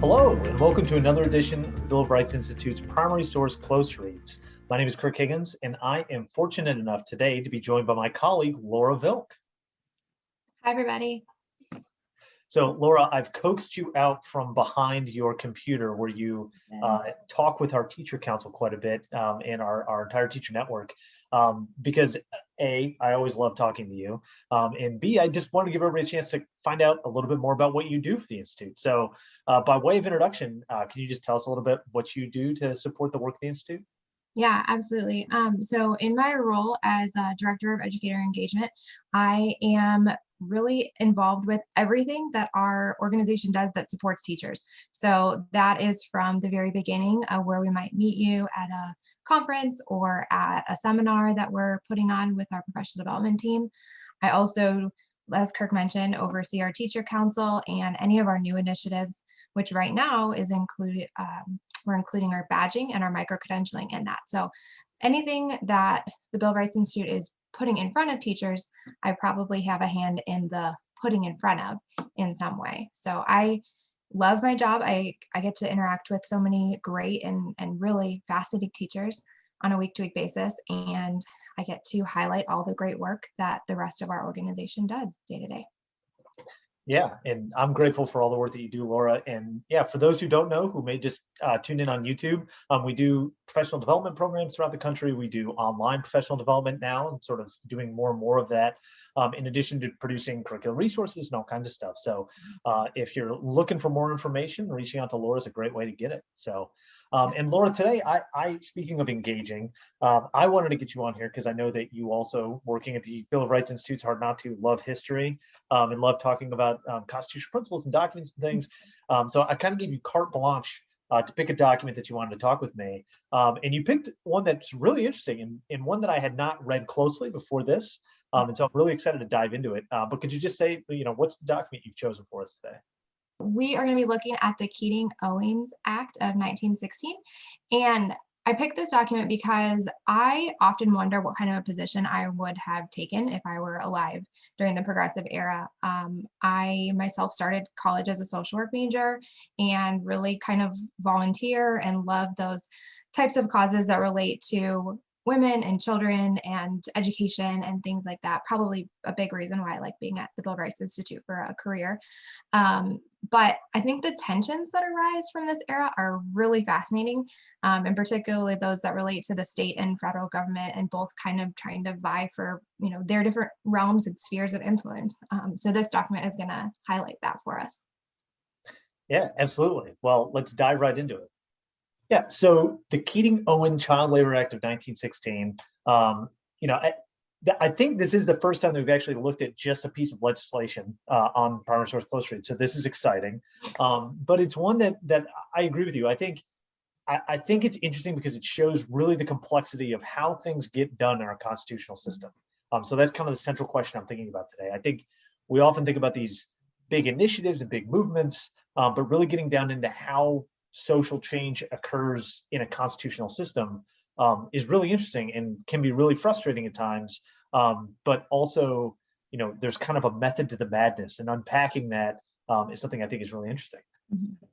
Hello, and welcome to another edition of the Bill of Rights Institute's Primary Source Close Reads. My name is Kirk Higgins, and I am fortunate enough today to be joined by my colleague, Laura Vilk. Hi, everybody. So, Laura, I've coaxed you out from behind your computer where you talk with our teacher council quite a bit and our entire teacher network because A, I always love talking to you, and B, I just wanted to give everybody a chance to find out a little bit more about what you do for the Institute. So by way of introduction, can you just tell us a little bit what you do to support the work of the Institute? Yeah, absolutely. So in my role as Director of Educator Engagement, I am really involved with everything that our organization does that supports teachers. So that is from the very beginning where we might meet you at a conference or at a seminar that we're putting on with our professional development team. I also, as Kirk mentioned, oversee our teacher council and any of our new initiatives, which right now is included. We're including our badging and our micro-credentialing in that. So anything that the Bill of Rights Institute is putting in front of teachers, I probably have a hand in the putting in front of in some way. So I love my job. I get to interact with so many great and really fascinating teachers on a week-to-week basis. And I get to highlight all the great work that the rest of our organization does day to day. Yeah, and I'm grateful for all the work that you do, Laura. And yeah, for those who don't know, who may just tune in on YouTube, we do professional development programs throughout the country. We do online professional development now and sort of doing more and more of that, in addition to producing curricular resources and all kinds of stuff. So if you're looking for more information, reaching out to Laura is a great way to get it. So, and Laura, today, I speaking of engaging, I wanted to get you on here because I know that you also working at the Bill of Rights Institute's Hard Not To love history and love talking about constitutional principles and documents and things. So I kind of gave you carte blanche to pick a document that you wanted to talk with me. And you picked one that's really interesting and one that I had not read closely before this. And so I'm really excited to dive into it. But could you just say, what's the document you've chosen for us today? We are going to be looking at the Keating-Owen Act of 1916. And I picked this document because I often wonder what kind of a position I would have taken if I were alive during the progressive era. I myself started college as a social work major and really kind of volunteer and love those types of causes that relate to women and children and education and things like that. Probably a big reason why I like being at the Bill of Rights Institute for a career. But I think the tensions that arise from this era are really fascinating, and particularly those that relate to the state and federal government and both kind of trying to vie for, their different realms and spheres of influence. So this document is going to highlight that for us. Yeah, absolutely. Well, let's dive right into it. Yeah, so the Keating-Owen Child Labor Act of 1916, I think this is the first time that we've actually looked at just a piece of legislation on primary source close read. So this is exciting, but it's one that I agree with you. I think it's interesting because it shows really the complexity of how things get done in our constitutional system. So that's kind of the central question I'm thinking about today. I think we often think about these big initiatives and big movements, but really getting down into how social change occurs in a constitutional system is really interesting and can be really frustrating at times. But also, there's kind of a method to the madness, and unpacking that is something I think is really interesting. Mm-hmm.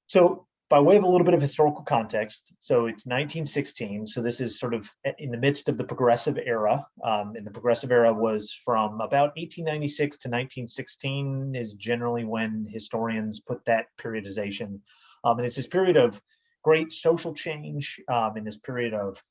So by way of a little bit of historical context, so it's 1916. So this is sort of in the midst of the progressive era. And the progressive era was from about 1896 to 1916 is generally when historians put that periodization. And it's this period of great social change, in this period of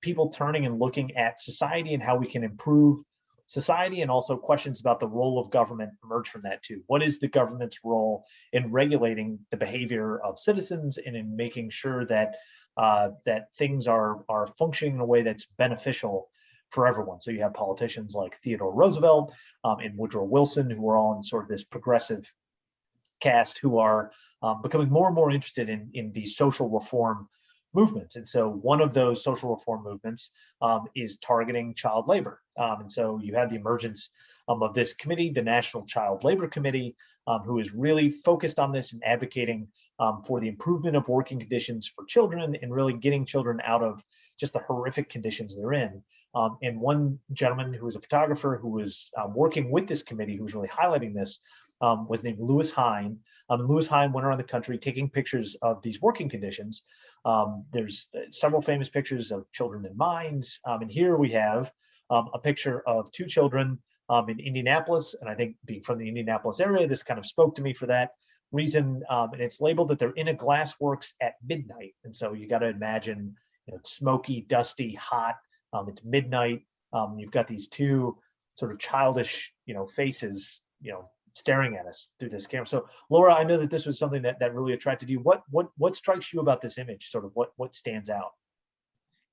people turning and looking at society and how we can improve society, and also questions about the role of government emerge from that too. What is the government's role in regulating the behavior of citizens and in making sure that that things are functioning in a way that's beneficial for everyone? So you have politicians like Theodore Roosevelt and Woodrow Wilson, who are all in sort of this progressive cast, who are becoming more and more interested in these social reform movements. And so one of those social reform movements is targeting child labor. And so you have the emergence of this committee, the National Child Labor Committee, who is really focused on this and advocating for the improvement of working conditions for children and really getting children out of just the horrific conditions they're in. And one gentleman who was a photographer who was working with this committee, who was really highlighting this, was named Lewis Hine. Lewis Hine went around the country taking pictures of these working conditions. There's several famous pictures of children in mines. And here we have a picture of two children in Indianapolis. And I think being from the Indianapolis area, this kind of spoke to me for that reason. And it's labeled that they're in a glassworks at midnight. And so you got to imagine, it's smoky, dusty, hot. It's midnight. You've got these two sort of childish, faces, staring at us through this camera. So Laura, I know that this was something that really attracted you. What strikes you about this image? Sort of what stands out?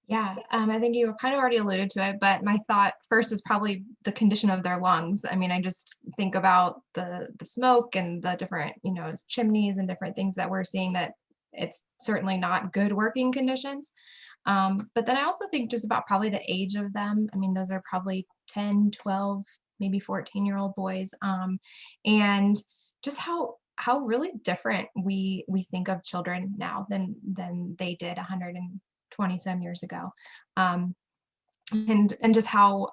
Yeah, I think you kind of already alluded to it, but my thought first is probably the condition of their lungs. I mean, I just think about the smoke and the different, chimneys and different things that we're seeing, that it's certainly not good working conditions. But then I also think just about probably the age of them. I mean, those are probably 10, 12, maybe 14-year-old boys. And just how really different we think of children now than they did 120 some years ago. And just how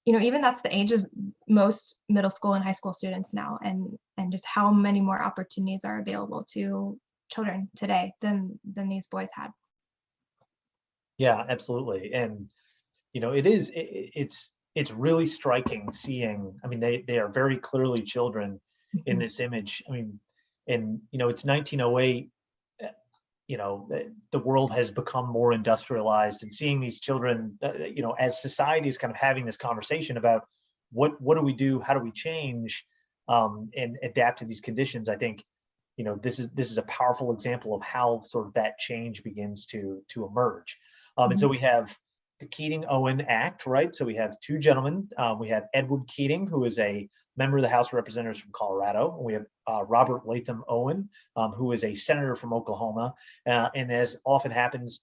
even that's the age of most middle school and high school students now, and just how many more opportunities are available to children today than these boys had. Yeah, absolutely. And it's really striking seeing, I mean, they are very clearly children in this image. I mean, and it's 1908, the world has become more industrialized, and seeing these children, as society is kind of having this conversation about what do we do, how do we change, and adapt to these conditions. I think, this is a powerful example of how sort of that change begins to emerge. And so we have the Keating-Owen Act, right? So we have two gentlemen. We have Edward Keating, who is a member of the House of Representatives from Colorado. And we have Robert Latham Owen, who is a senator from Oklahoma. And as often happens,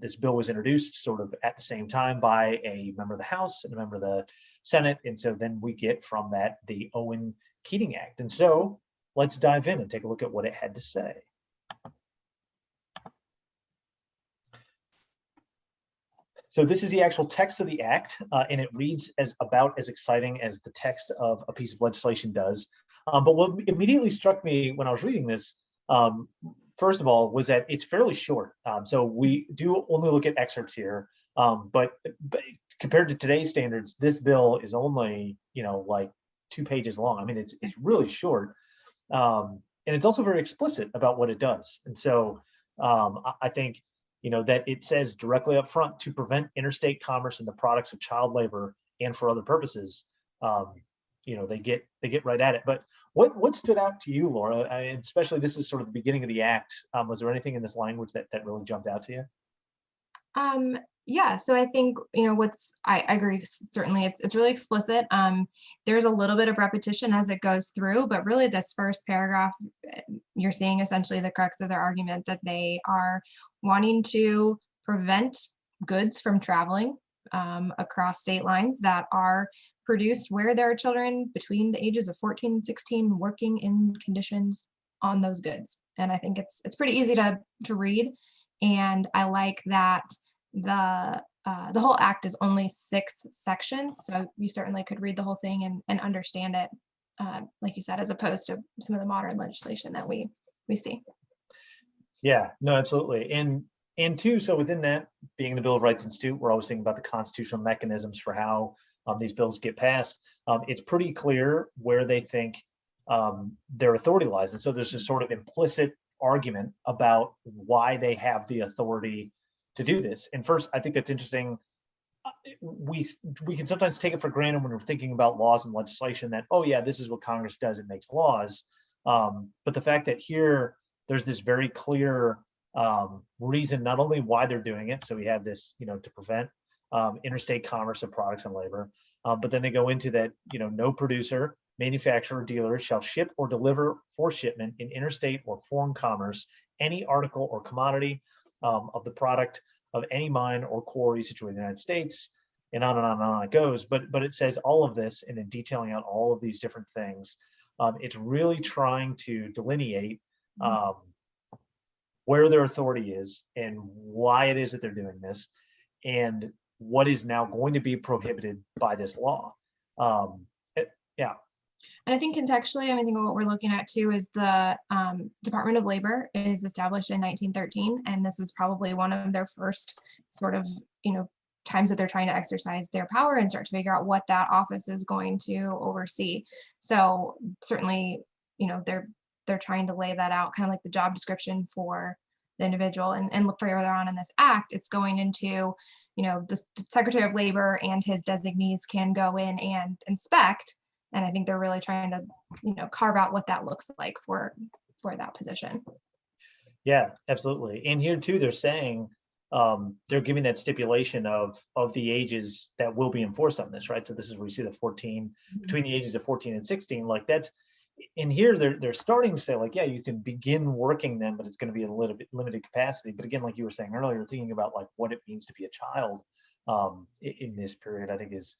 this bill was introduced sort of at the same time by a member of the House and a member of the Senate. And so then we get from that the Owen-Keating Act. And so let's dive in and take a look at what it had to say. So this is the actual text of the act, and it reads about as exciting as the text of a piece of legislation does. But what immediately struck me when I was reading this, first of all, was that it's fairly short. So we do only look at excerpts here, but compared to today's standards, this bill is only like 2 pages long. I mean, it's really short, and it's also very explicit about what it does. And so I think, that it says directly up front, to prevent interstate commerce in the products of child labor and for other purposes. They get right at it. But what stood out to you, Laura? Especially, this is sort of the beginning of the act. Was there anything in this language that really jumped out to you? Yeah, so I think, I agree, certainly it's really explicit. There's a little bit of repetition as it goes through, but really this first paragraph, you're seeing essentially the crux of their argument, that they are wanting to prevent goods from traveling across state lines that are produced where there are children between the ages of 14 and 16 working in conditions on those goods. And I think it's pretty easy to read. And I like that the whole act is only 6 sections, so you certainly could read the whole thing and understand it, like you said, as opposed to some of the modern legislation that we see. Yeah, no, absolutely. And two, so within that, being the Bill of Rights Institute, we're always thinking about the constitutional mechanisms for how these bills get passed. It's pretty clear where they think their authority lies. And so there's this sort of implicit argument about why they have the authority to do this. And first, I think that's interesting. We can sometimes take it for granted when we're thinking about laws and legislation that, oh yeah, this is what Congress does, it makes laws. But the fact that here there's this very clear reason, not only why they're doing it, so we have this, to prevent interstate commerce of products and labor, but then they go into that, no producer, manufacturer, or dealer shall ship or deliver for shipment in interstate or foreign commerce any article or commodity of the product of any mine or quarry situated in the United States, and on and on and on it goes. But it says all of this, and in detailing out all of these different things, it's really trying to delineate where their authority is and why it is that they're doing this, and what is now going to be prohibited by this law. Yeah. And I think contextually, I think what we're looking at too is the Department of Labor is established in 1913, and this is probably one of their first sort of, times that they're trying to exercise their power and start to figure out what that office is going to oversee. So certainly, they're trying to lay that out, kind of like the job description for the individual, and look further on in this act, it's going into, the Secretary of Labor and his designees can go in and inspect. And I think they're really trying to, carve out what that looks like for that position. Yeah, absolutely. And here too, they're saying they're giving that stipulation of the ages that will be enforced on this, right? So this is where you see the 14, between the ages of 14 and 16, like that's in here, they're starting to say like, yeah, you can begin working them, but it's going to be a little bit limited capacity. But again, like you were saying earlier, thinking about like what it means to be a child in this period, I think is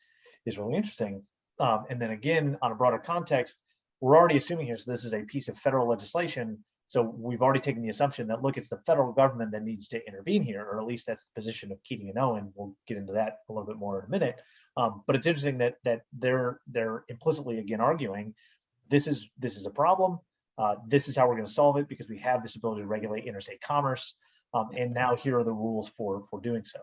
really interesting. And then again, on a broader context, we're already assuming here, so this is a piece of federal legislation. So we've already taken the assumption that, look, it's the federal government that needs to intervene here, or at least that's the position of Keating-Owen. We'll get into that a little bit more in a minute. But it's interesting that they're implicitly, again, arguing this is a problem. This is how we're going to solve it because we have this ability to regulate interstate commerce. And now here are the rules for doing so.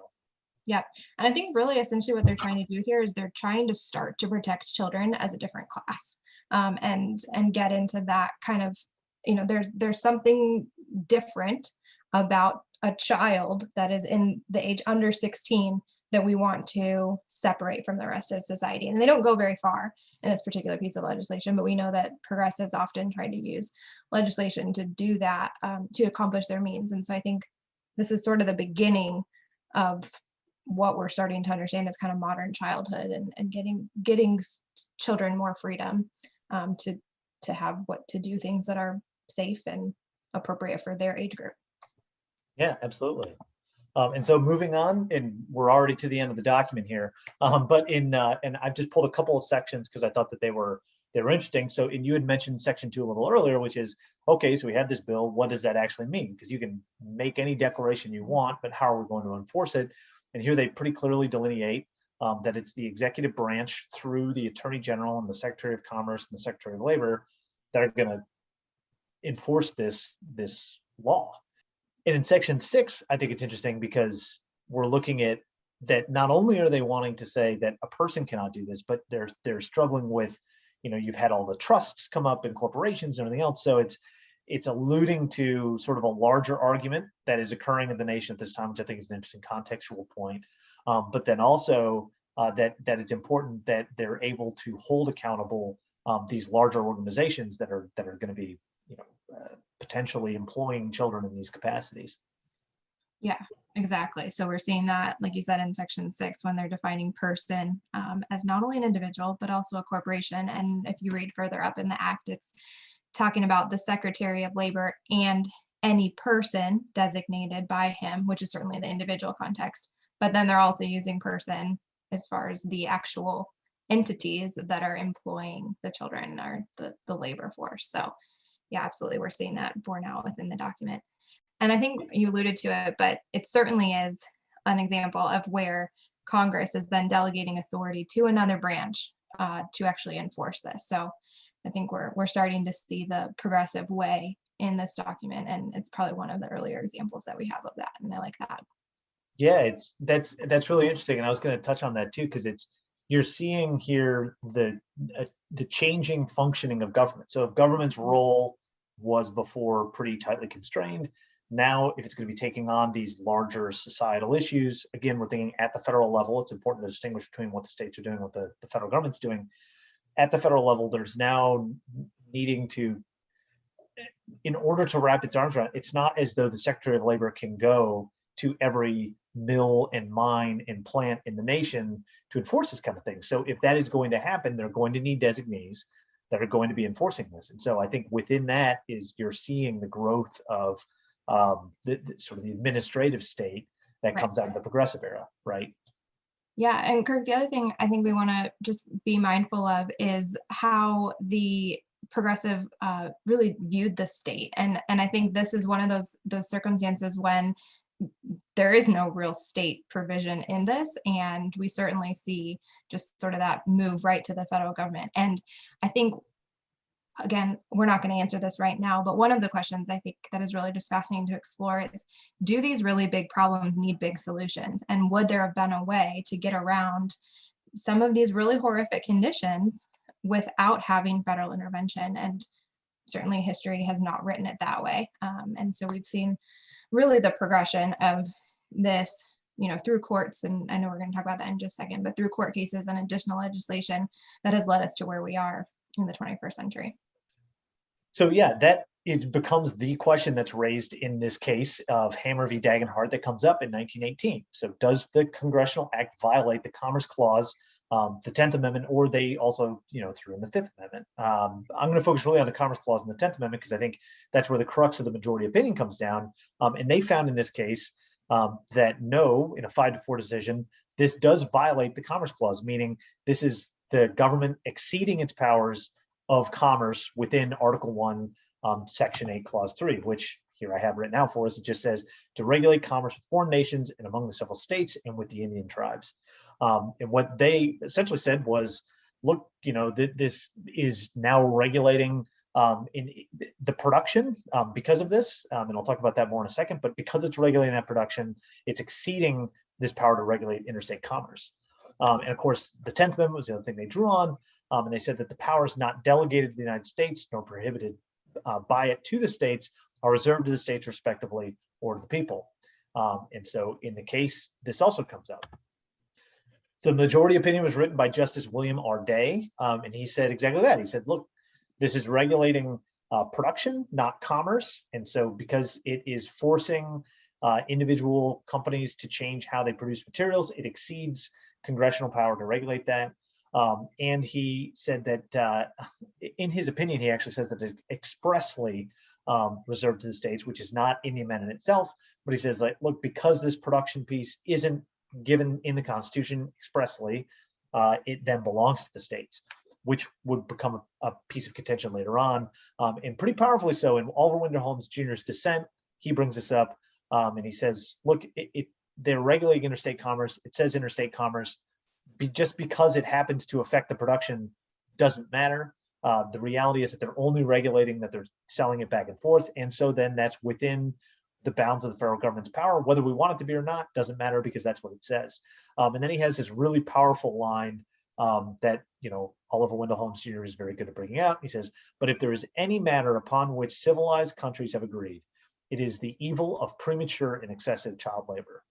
Yeah. And I think really essentially what they're trying to do here is they're trying to start to protect children as a different class, and get into that kind of, there's something different about a child that is in the age under 16 that we want to separate from the rest of society. And they don't go very far in this particular piece of legislation, but we know that progressives often try to use legislation to do that, to accomplish their means. And so I think this is sort of the beginning of what we're starting to understand as kind of modern childhood, and getting children more freedom to have to do things that are safe and appropriate for their age group. Yeah, absolutely. And so moving on, and we're already to the end of the document here, but and I've just pulled a couple of sections because I thought that they were interesting. So, and you had mentioned section 2 a little earlier, which is, okay, so we have this bill, what does that actually mean? Because you can make any declaration you want, but how are we going to enforce it? And here they pretty clearly delineate that it's the executive branch through the Attorney General and the Secretary of Commerce and the Secretary of Labor that are going to enforce this law. And in section 6, I think it's interesting because we're looking at that not only are they wanting to say that a person cannot do this, but they're struggling with, you've had all the trusts come up and corporations and everything else. So it's alluding to sort of a larger argument that is occurring in the nation at this time, which I think is an interesting contextual point. But then also that it's important that they're able to hold accountable these larger organizations that are going to be, potentially employing children in these capacities. Yeah, exactly. So we're seeing that, like you said, in section 6, when they're defining person as not only an individual, but also a corporation. And if you read further up in the act, it's talking about the Secretary of Labor and any person designated by him, which is certainly the individual context. But then they're also using person as far as the actual entities that are employing the children or the labor force. So yeah, absolutely. We're seeing that borne out within the document. And I think you alluded to it, but it certainly is an example of where Congress is then delegating authority to another branch to actually enforce this. So I think we're starting to see the progressive way in this document, and it's probably one of the earlier examples that we have of that. And I like that. Yeah, that's really interesting, and I was going to touch on that too, because you're seeing here the changing functioning of government. So if government's role was before pretty tightly constrained, now if it's going to be taking on these larger societal issues, again, we're thinking at the federal level. It's important to distinguish between what the states are doing, what the federal government's doing. At the federal level, there's now needing to, in order to wrap its arms around, it's not as though the Secretary of Labor can go to every mill and mine and plant in the nation to enforce this kind of thing. So if that is going to happen, they're going to need designees that are going to be enforcing this. And so I think within that is you're seeing the growth of the sort of the administrative state that comes out of the progressive era, right? Yeah, and Kirk, the other thing I think we want to just be mindful of is how the progressive really viewed the state. And I think this is one of those circumstances when there is no real state provision in this. And we certainly see just sort of that move right to the federal government. And I think, again, we're not going to answer this right now, but one of the questions I think that is really just fascinating to explore is, do these really big problems need big solutions? And would there have been a way to get around some of these really horrific conditions without having federal intervention? And certainly history has not written it that way. And so we've seen really the progression of this, through courts, and I know we're going to talk about that in just a second, but through court cases and additional legislation that has led us to where we are in the 21st century. So yeah, that it becomes the question that's raised in this case of Hammer v. Dagenhart that comes up in 1918. So does the Congressional Act violate the Commerce Clause, the 10th Amendment, or they also, threw in the 5th Amendment? I'm going to focus really on the Commerce Clause and the 10th Amendment because I think that's where the crux of the majority opinion comes down. And they found in this case that no, in a 5-4 decision, this does violate the Commerce Clause, meaning this is the government exceeding its powers of commerce within Article 1, Section 8, Clause 3, which here I have written out for us. It just says to regulate commerce with foreign nations and among the several states and with the Indian tribes. And what they essentially said was, look, this is now regulating in the production because of this, and I'll talk about that more in a second, but because it's regulating that production, it's exceeding this power to regulate interstate commerce. And of course, the 10th Amendment was the other thing they drew on, and they said that the powers not delegated to the United States nor prohibited by it to the states are reserved to the states respectively or to the people. And so in the case, this also comes up. So the majority opinion was written by Justice William R. Day, and he said exactly that. He said, look, this is regulating production, not commerce. And so because it is forcing individual companies to change how they produce materials, it exceeds congressional power to regulate that. And he said that in his opinion, he actually says that it's expressly reserved to the states, which is not in the amendment itself. But he says, like, look, because this production piece isn't given in the Constitution expressly, it then belongs to the states, which would become a piece of contention later on, and pretty powerfully so. In Oliver Wendell Holmes Jr.'s dissent, he brings this up, and he says, look, they're regulating interstate commerce. It says interstate commerce. Just because it happens to affect the production doesn't matter. The reality is that they're only regulating that they're selling it back and forth. And so then that's within the bounds of the federal government's power. Whether we want it to be or not doesn't matter because that's what it says. And then he has this really powerful line that, Oliver Wendell Holmes Jr. is very good at bringing out. He says, but if there is any matter upon which civilized countries have agreed, it is the evil of premature and excessive child labor,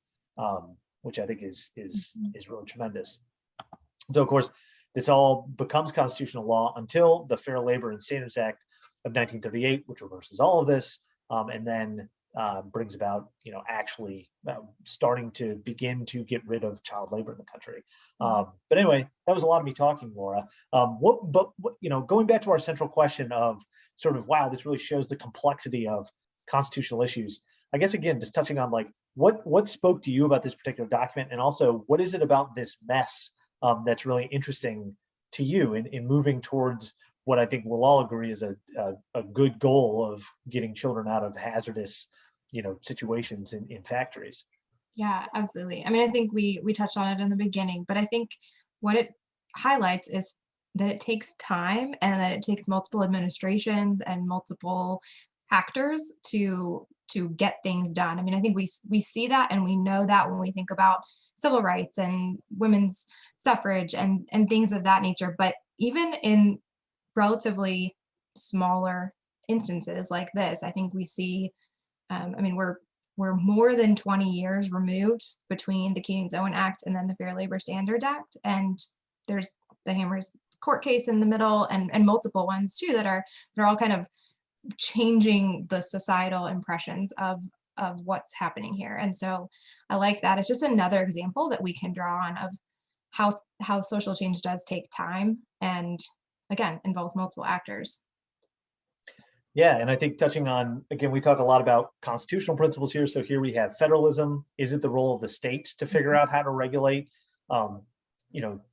which I think is really tremendous. So, of course, this all becomes constitutional law until the Fair Labor and Standards Act of 1938, which reverses all of this, and then brings about, actually starting to begin to get rid of child labor in the country. But anyway, that was a lot of me talking, Laura. Going back to our central question of sort of, wow, this really shows the complexity of constitutional issues. I guess, again, just touching on like what spoke to you about this particular document, and also what is it about this mess that's really interesting to you in moving towards what I think we'll all agree is a good goal of getting children out of hazardous, situations in factories. Yeah, absolutely. I mean, I think we touched on it in the beginning, but I think what it highlights is that it takes time and that it takes multiple administrations and multiple actors to get things done. I mean, I think we see that and we know that when we think about civil rights and women's suffrage and things of that nature. But even in relatively smaller instances like this, I think we see, we're more than 20 years removed between the Keating-Owen Act and then the Fair Labor Standards Act. And there's the Hammers court case in the middle and multiple ones too that are all kind of changing the societal impressions of what's happening here. And so I like that. It's just another example that we can draw on of how social change does take time and, again, involves multiple actors. Yeah, and I think touching on, again, we talk a lot about constitutional principles here. So here we have federalism. Is it the role of the states to figure out how to regulate?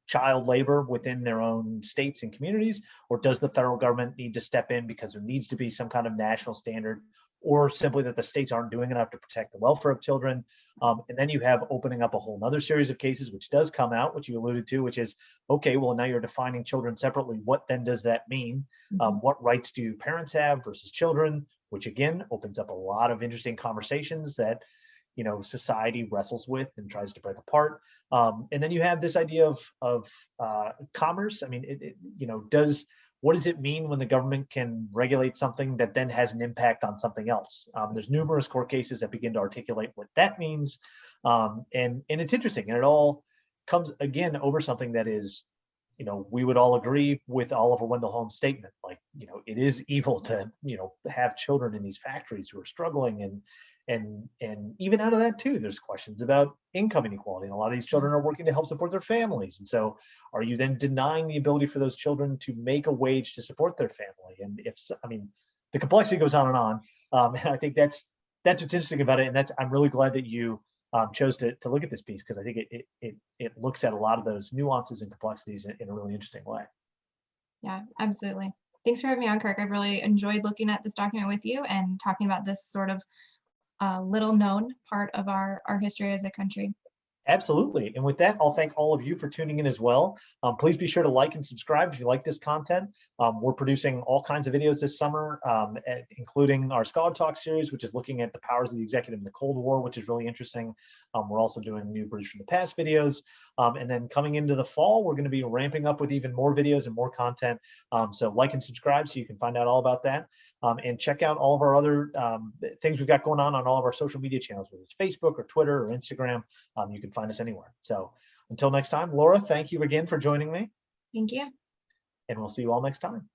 child labor within their own states and communities, or does the federal government need to step in because there needs to be some kind of national standard, or simply that the states aren't doing enough to protect the welfare of children? And then you have opening up a whole nother series of cases, which does come out, which you alluded to, which is, okay, well, now you're defining children separately. What then does that mean? What rights do parents have versus children? Which again, opens up a lot of interesting conversations that society wrestles with and tries to break apart. And then you have this idea of commerce. I mean, what does it mean when the government can regulate something that then has an impact on something else? There's numerous court cases that begin to articulate what that means. And it's interesting. And it all comes again over something that is, we would all agree with Oliver Wendell Holmes' statement, like, it is evil to, have children in these factories who are struggling. And even out of that too, there's questions about income inequality. And a lot of these children are working to help support their families. And so are you then denying the ability for those children to make a wage to support their family? And if so, I mean, the complexity goes on and on. And I think that's what's interesting about it. And I'm really glad that you chose to look at this piece, because I think it looks at a lot of those nuances and complexities in a really interesting way. Yeah, absolutely. Thanks for having me on, Kirk. I've really enjoyed looking at this document with you and talking about this sort of little known part of our history as a country. Absolutely. And with that, I'll thank all of you for tuning in as well. Please be sure to like and subscribe if you like this content. We're producing all kinds of videos this summer, including our Scholar Talk series, which is looking at the powers of the executive in the Cold War, which is really interesting. We're also doing new British from the Past videos. And then coming into the fall, we're going to be ramping up with even more videos and more content. So like and subscribe so you can find out all about that. And check out all of our other things we've got going on all of our social media channels, whether it's Facebook or Twitter or Instagram. You can find us anywhere. So until next time, Laura, thank you again for joining me. Thank you. And we'll see you all next time.